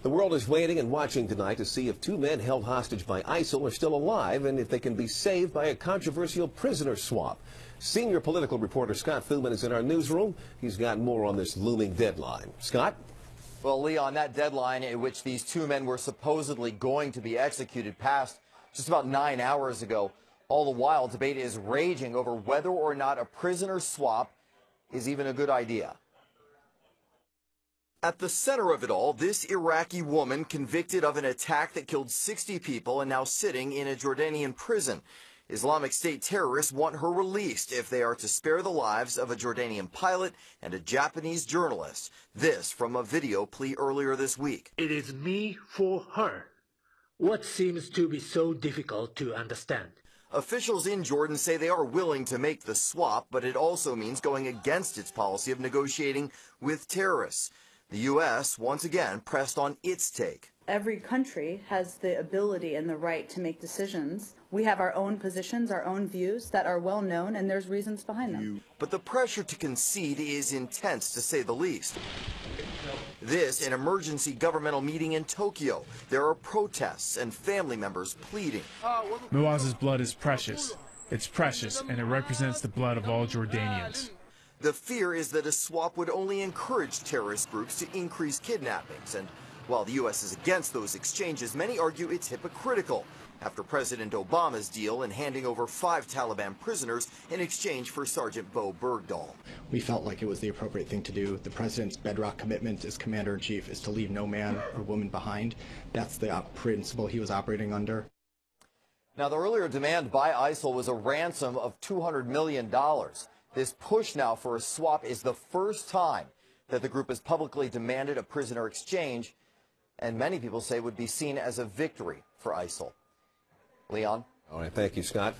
The world is waiting and watching tonight to see if two men held hostage by ISIL are still alive and if they can be saved by a controversial prisoner swap. Senior political reporter Scott Filman is in our newsroom. He's got more on this looming deadline. Scott? Well, Leon, that deadline in which these two men were supposedly going to be executed passed just about 9 hours ago. All the while, debate is raging over whether or not a prisoner swap is even a good idea. At the center of it all, this Iraqi woman convicted of an attack that killed 60 people and now sitting in a Jordanian prison. Islamic State terrorists want her released if they are to spare the lives of a Jordanian pilot and a Japanese journalist. This from a video plea earlier this week. It is me for her. What seems to be so difficult to understand? Officials in Jordan say they are willing to make the swap, but it also means going against its policy of negotiating with terrorists. The U.S. once again pressed on its take. Every country has the ability and the right to make decisions. We have our own positions, our own views that are well known, and there's reasons behind them. But the pressure to concede is intense, to say the least. This, an emergency governmental meeting in Tokyo. There are protests and family members pleading. Muaz's blood is precious. It's precious, and it represents the blood of all Jordanians. The fear is that a swap would only encourage terrorist groups to increase kidnappings. And while the U.S. is against those exchanges, many argue it's hypocritical after President Obama's deal in handing over 5 Taliban prisoners in exchange for Sergeant Bo Bergdahl. We felt like it was the appropriate thing to do. The president's bedrock commitment as commander-in-chief is to leave no man or woman behind. That's the principle he was operating under. Now, the earlier demand by ISIL was a ransom of $200 million. This push now for a swap is the first time that the group has publicly demanded a prisoner exchange, and many people say would be seen as a victory for ISIL. Leon? All right, thank you, Scott.